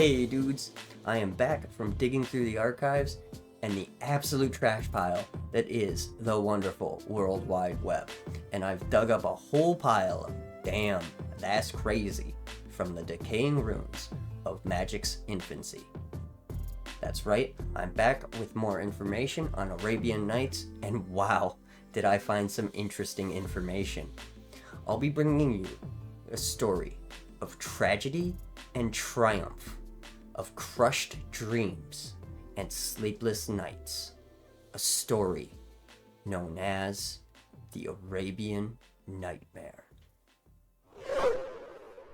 Hey dudes, I am back from digging through the archives and the absolute trash pile that is the wonderful World Wide Web. And I've dug up a whole pile of damn, that's crazy from the decaying ruins of Magic's infancy. That's right, I'm back with more information on Arabian Nights, and wow, did I find some interesting information. I'll be bringing you a story of tragedy and triumph, of crushed dreams and sleepless nights. A story known as the Arabian Nightmare.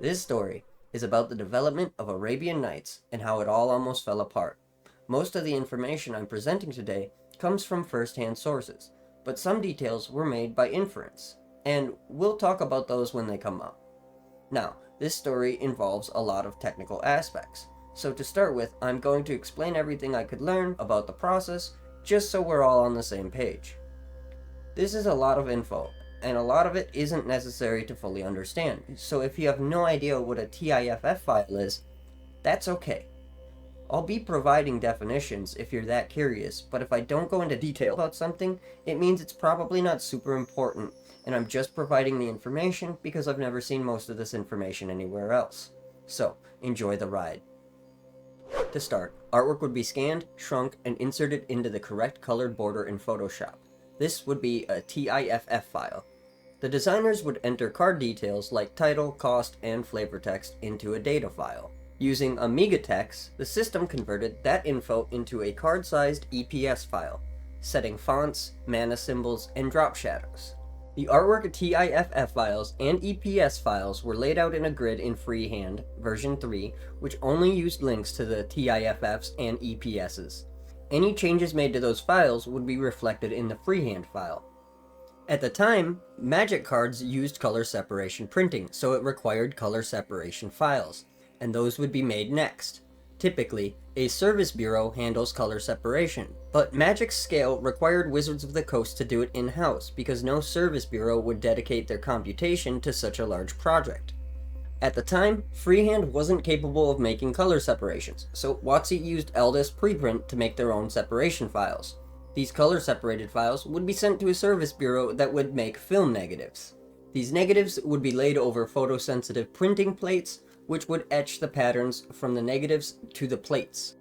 This story is about the development of Arabian Nights and how it all almost fell apart. Most of the information I'm presenting today comes from first-hand sources, but some details were made by inference, and we'll talk about those when they come up. Now, this story involves a lot of technical aspects, so to start with, I'm going to explain everything I could learn about the process, just so we're all on the same page. This is a lot of info, and a lot of it isn't necessary to fully understand, so if you have no idea what a TIFF file is, that's okay. I'll be providing definitions if you're that curious, but if I don't go into detail about something, it means it's probably not super important, and I'm just providing the information because I've never seen most of this information anywhere else. So, enjoy the ride. To start, artwork would be scanned, shrunk, and inserted into the correct colored border in Photoshop. This would be a TIFF file. The designers would enter card details like title, cost, and flavor text into a data file. Using AmigaText, the system converted that info into a card-sized EPS file, setting fonts, mana symbols, and drop shadows. The artwork TIFF files and EPS files were laid out in a grid in Freehand, version 3, which only used links to the TIFFs and EPSs. Any changes made to those files would be reflected in the Freehand file. At the time, Magic cards used color separation printing, so it required color separation files, and those would be made next. Typically, a service bureau handles color separation, but Magic's scale required Wizards of the Coast to do it in-house because no service bureau would dedicate their computation to such a large project. At the time, Freehand wasn't capable of making color separations, so WotC used Eldest preprint to make their own separation files. These color-separated files would be sent to a service bureau that would make film negatives. These negatives would be laid over photosensitive printing plates, which would etch the patterns from the negatives to the plates.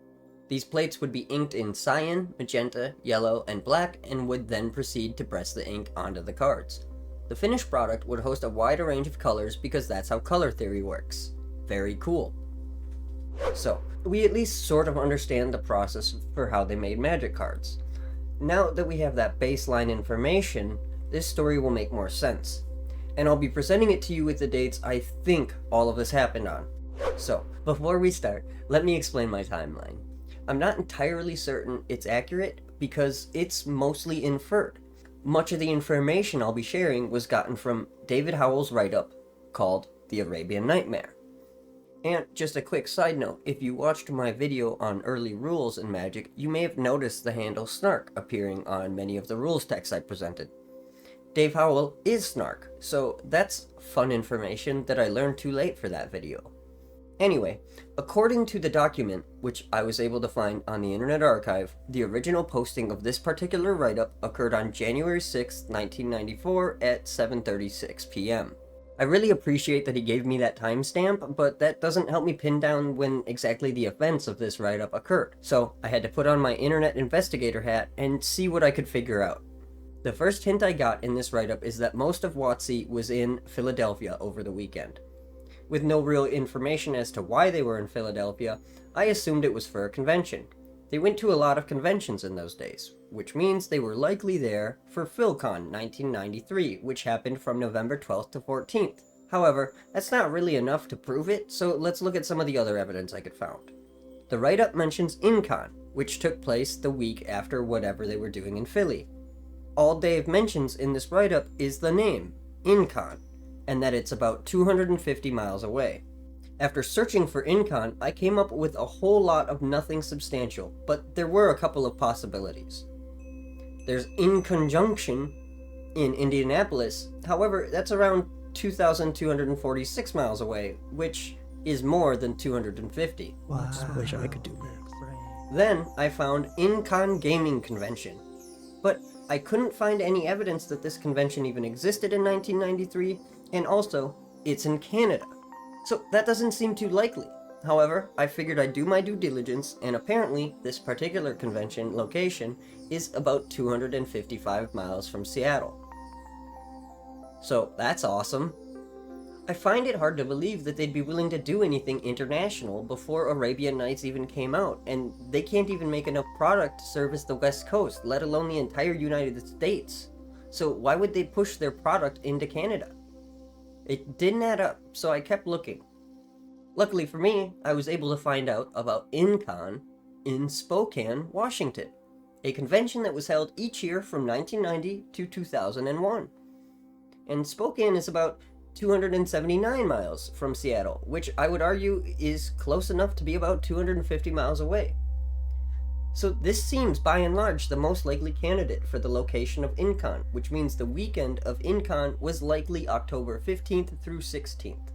These plates would be inked in cyan, magenta, yellow, and black, and would then proceed to press the ink onto the cards. The finished product would host a wider range of colors because that's how color theory works. Very cool. So, we at least sort of understand the process for how they made Magic cards. Now that we have that baseline information, this story will make more sense. And I'll be presenting it to you with the dates I think all of this happened on. So, before we start, let me explain my timeline. I'm not entirely certain it's accurate because it's mostly inferred. Much of the information I'll be sharing was gotten from David Howell's write-up called The Arabian Nightmare. And just a quick side note, if you watched my video on early rules in Magic, you may have noticed the handle Snark appearing on many of the rules texts I presented. Dave Howell is Snark, so that's fun information that I learned too late for that video. Anyway, according to the document, which I was able to find on the Internet Archive, the original posting of this particular write-up occurred on January 6, 1994 at 7:36 p.m. I really appreciate that he gave me that timestamp, but that doesn't help me pin down when exactly the events of this write-up occurred, so I had to put on my internet investigator hat and see what I could figure out. The first hint I got in this write-up is that most of WotC was in Philadelphia over the weekend. With no real information as to why they were in Philadelphia, I assumed it was for a convention. They went to a lot of conventions in those days, which means they were likely there for PhilCon 1993, which happened from November 12th to 14th. However, that's not really enough to prove it, so let's look at some of the other evidence I could find. The write-up mentions InCon, which took place the week after whatever they were doing in Philly. All Dave mentions in this write-up is the name, InCon, and that it's about 250 miles away. After searching for InCon, I came up with a whole lot of nothing substantial, but there were a couple of possibilities. There's In Conjunction in Indianapolis, however, that's around 2,246 miles away, which is more than 250. I just wish I could do math. Then I found Incon Gaming Convention, but I couldn't find any evidence that this convention even existed in 1993, and also, it's in Canada. So that doesn't seem too likely. However, I figured I'd do my due diligence, and apparently this particular convention location is about 255 miles from Seattle. So that's awesome. I find it hard to believe that they'd be willing to do anything international before Arabian Nights even came out, and they can't even make enough product to service the West Coast, let alone the entire United States. So why would they push their product into Canada? It didn't add up, so I kept looking. Luckily for me, I was able to find out about InCon in Spokane, Washington, a convention that was held each year from 1990 to 2001. And Spokane is about 279 miles from Seattle, which I would argue is close enough to be about 250 miles away. So this seems by and large the most likely candidate for the location of InCon, which means the weekend of InCon was likely October 15th through 16th.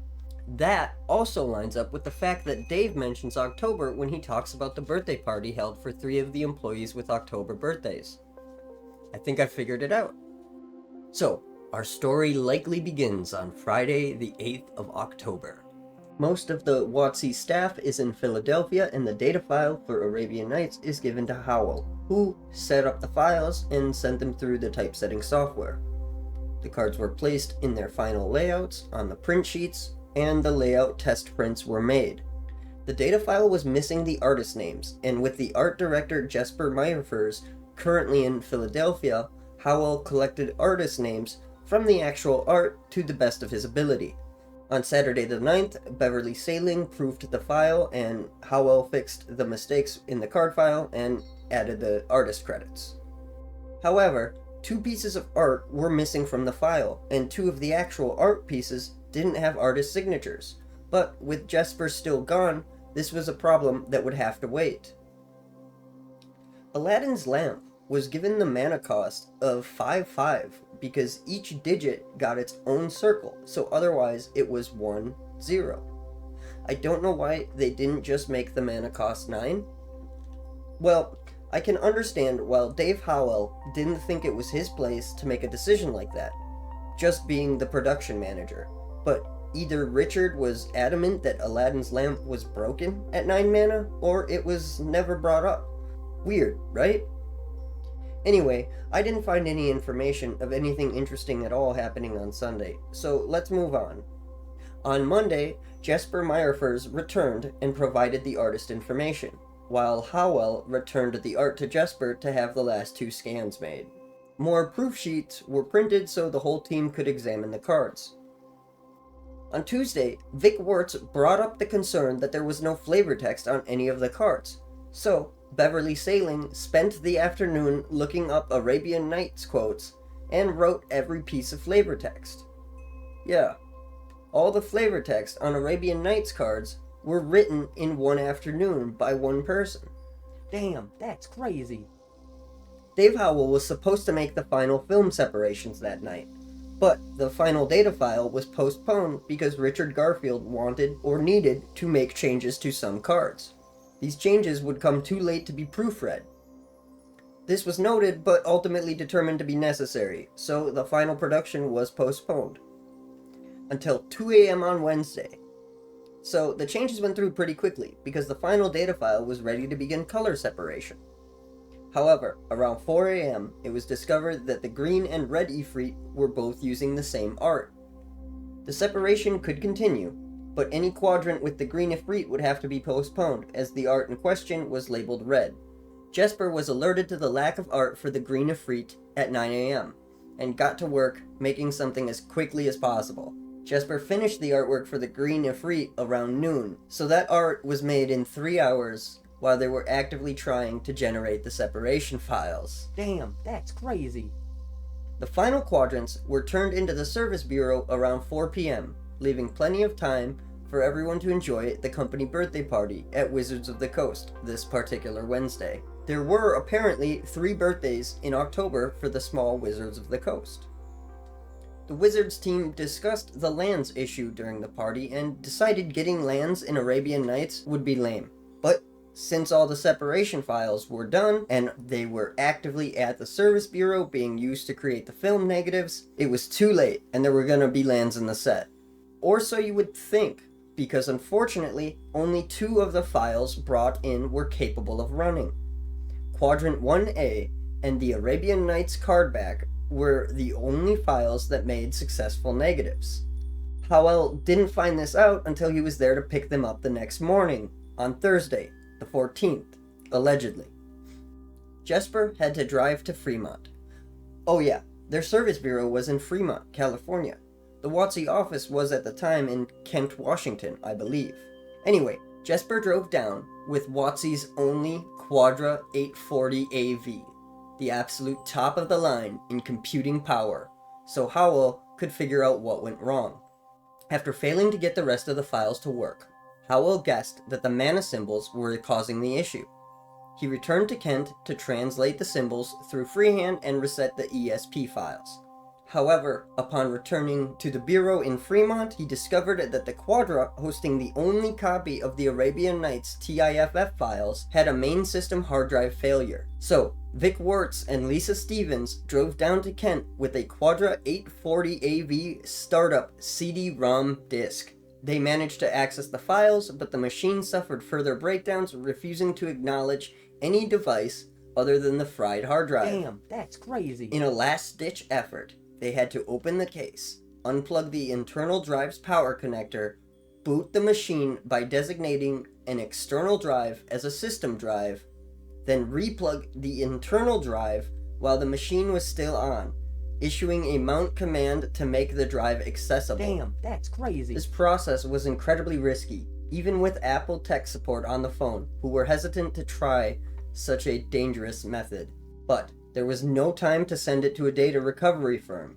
That also lines up with the fact that Dave mentions October when he talks about the birthday party held for 3 of the employees with October birthdays. I think I figured it out. So, our story likely begins on Friday, the 8th of October. Most of the WotC staff is in Philadelphia, and the data file for Arabian Nights is given to Howell, who set up the files and sent them through the typesetting software. The cards were placed in their final layouts on the print sheets, and the layout test prints were made. The data file was missing the artist names, and with the art director Jesper Meyerfers currently in Philadelphia, Howell collected artist names from the actual art to the best of his ability. On Saturday the 9th, Beverly Sailing proofed the file, and Howell fixed the mistakes in the card file and added the artist credits. However, 2 pieces of art were missing from the file, and 2 of the actual art pieces didn't have artist signatures. But with Jesper still gone, this was a problem that would have to wait. Aladdin's lamp was given the mana cost of 5/5 because each digit got its own circle, so otherwise it was 1/0. I don't know why they didn't just make the mana cost 9. Well, I can understand while Dave Howell didn't think it was his place to make a decision like that, just being the production manager, but either Richard was adamant that Aladdin's lamp was broken at 9 mana, or it was never brought up. Weird, right? Anyway, I didn't find any information of anything interesting at all happening on Sunday, so let's move on. On Monday, Jesper Meyerfers returned and provided the artist information, while Howell returned the art to Jesper to have the last 2 scans made. More proof sheets were printed so the whole team could examine the cards. On Tuesday, Vic Wertz brought up the concern that there was no flavor text on any of the cards, so Beverly Sailing spent the afternoon looking up Arabian Nights quotes and wrote every piece of flavor text. Yeah, all the flavor text on Arabian Nights cards were written in one afternoon by one person. Damn, that's crazy. Dave Howell was supposed to make the final film separations that night, but the final data file was postponed because Richard Garfield wanted or needed to make changes to some cards. These changes would come too late to be proofread. This was noted, but ultimately determined to be necessary, so the final production was postponed until 2 a.m. on Wednesday. So the changes went through pretty quickly, because the final data file was ready to begin color separation. However, around 4 a.m., it was discovered that the green and red Ifrit were both using the same art. The separation could continue, but any quadrant with the green Ifrit would have to be postponed, as the art in question was labeled red. Jesper was alerted to the lack of art for the green Ifrit at 9 a.m., and got to work making something as quickly as possible. Jesper finished the artwork for the green Ifrit around noon, so that art was made in 3 hours while they were actively trying to generate the separation files. Damn, that's crazy. The final quadrants were turned into the service bureau around 4 p.m., leaving plenty of time for everyone to enjoy the company birthday party at Wizards of the Coast this particular Wednesday. There were apparently 3 birthdays in October for the small Wizards of the Coast. The Wizards team discussed the lands issue during the party and decided getting lands in Arabian Nights would be lame. But since all the separation files were done and they were actively at the service bureau being used to create the film negatives, it was too late and there were going to be lands in the set. Or so you would think, because unfortunately only 2 of the files brought in were capable of running. Quadrant 1A and the Arabian Nights card back were the only files that made successful negatives. Howell didn't find this out until he was there to pick them up the next morning, on Thursday, the 14th, allegedly. Jesper had to drive to Fremont. Oh yeah, their service bureau was in Fremont, California. The WotC office was at the time in Kent, Washington, I believe. Anyway, Jesper drove down with WotC's only Quadra 840 AV, the absolute top of the line in computing power, so Howell could figure out what went wrong. After failing to get the rest of the files to work, Howell guessed that the mana symbols were causing the issue. He returned to Kent to translate the symbols through freehand and reset the ESP files. However, upon returning to the bureau in Fremont, he discovered that the Quadra hosting the only copy of the Arabian Nights TIFF files had a main system hard drive failure. So, Vic Wirtz and Lisa Stevens drove down to Kent with a Quadra 840 AV startup CD-ROM disk. They managed to access the files, but the machine suffered further breakdowns, refusing to acknowledge any device other than the fried hard drive. Damn, that's crazy. In a last-ditch effort, they had to open the case, unplug the internal drive's power connector, boot the machine by designating an external drive as a system drive, then replug the internal drive while the machine was still on, issuing a mount command to make the drive accessible. Damn, that's crazy. This process was incredibly risky, even with Apple tech support on the phone, who were hesitant to try such a dangerous method. But there was no time to send it to a data recovery firm.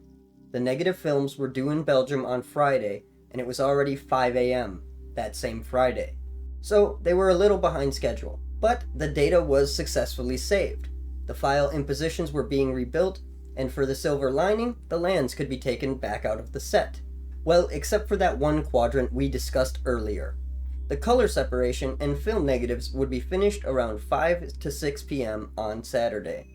The negative films were due in Belgium on Friday, and it was already 5 a.m. that same Friday. So they were a little behind schedule, but the data was successfully saved. The file impositions were being rebuilt, and for the silver lining, the lands could be taken back out of the set. Well, except for that one quadrant we discussed earlier. The color separation and film negatives would be finished around 5 to 6 p.m. on Saturday.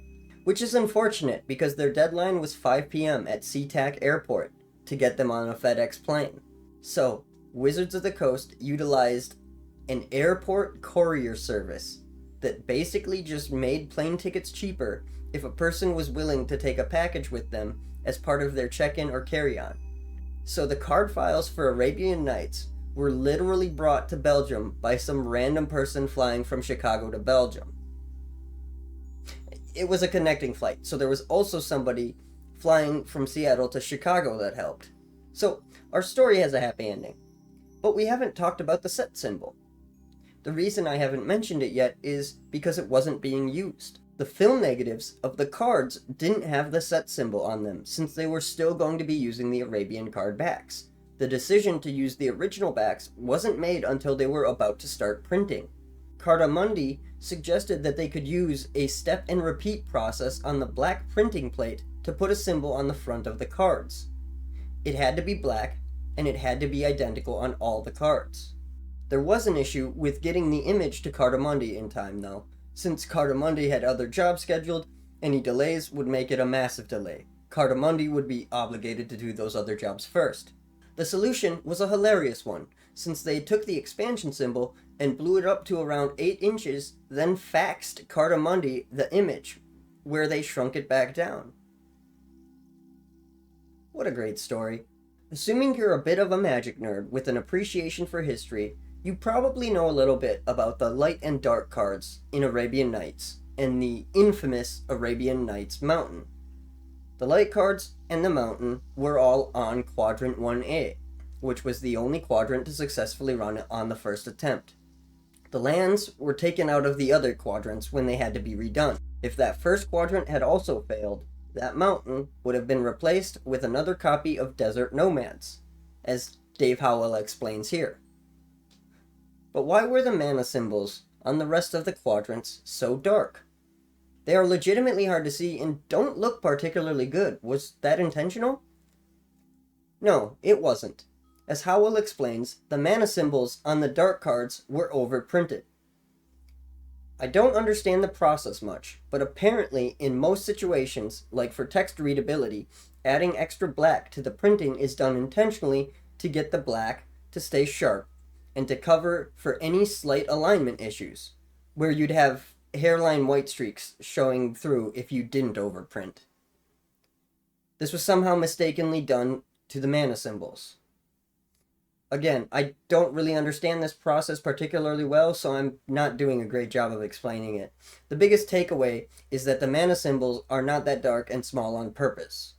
Which is unfortunate because their deadline was 5 p.m. at SeaTac Airport to get them on a FedEx plane. So, Wizards of the Coast utilized an airport courier service that basically just made plane tickets cheaper if a person was willing to take a package with them as part of their check-in or carry-on. So the card files for Arabian Nights were literally brought to Belgium by some random person flying from Chicago to Belgium. It was a connecting flight, so there was also somebody flying from Seattle to Chicago that helped. So, our story has a happy ending. But we haven't talked about the set symbol. The reason I haven't mentioned it yet is because it wasn't being used. The film negatives of the cards didn't have the set symbol on them, since they were still going to be using the Arabian card backs. The decision to use the original backs wasn't made until they were about to start printing. Cardamundi suggested that they could use a step and repeat process on the black printing plate to put a symbol on the front of the cards. It had to be black, and it had to be identical on all the cards. There was an issue with getting the image to Cardamundi in time, though. Since Cardamundi had other jobs scheduled, any delays would make it a massive delay. Cardamundi would be obligated to do those other jobs first. The solution was a hilarious one, since they took the expansion symbol and blew it up to around 8 inches, then faxed Cardamundi the image, where they shrunk it back down. What a great story. Assuming you're a bit of a magic nerd with an appreciation for history, you probably know a little bit about the light and dark cards in Arabian Nights, and the infamous Arabian Nights Mountain. The light cards and the mountain were all on Quadrant 1A, which was the only quadrant to successfully run it on the first attempt. The lands were taken out of the other quadrants when they had to be redone. If that first quadrant had also failed, that mountain would have been replaced with another copy of Desert Nomads, as Dave Howell explains here. But why were the mana symbols on the rest of the quadrants so dark? They are legitimately hard to see and don't look particularly good. Was that intentional? No, it wasn't. As Howell explains, the mana symbols on the dark cards were overprinted. I don't understand the process much, but apparently in most situations, like for text readability, adding extra black to the printing is done intentionally to get the black to stay sharp and to cover for any slight alignment issues, where you'd have hairline white streaks showing through if you didn't overprint. This was somehow mistakenly done to the mana symbols. Again, I don't really understand this process particularly well, so I'm not doing a great job of explaining it. The biggest takeaway is that the mana symbols are not that dark and small on purpose.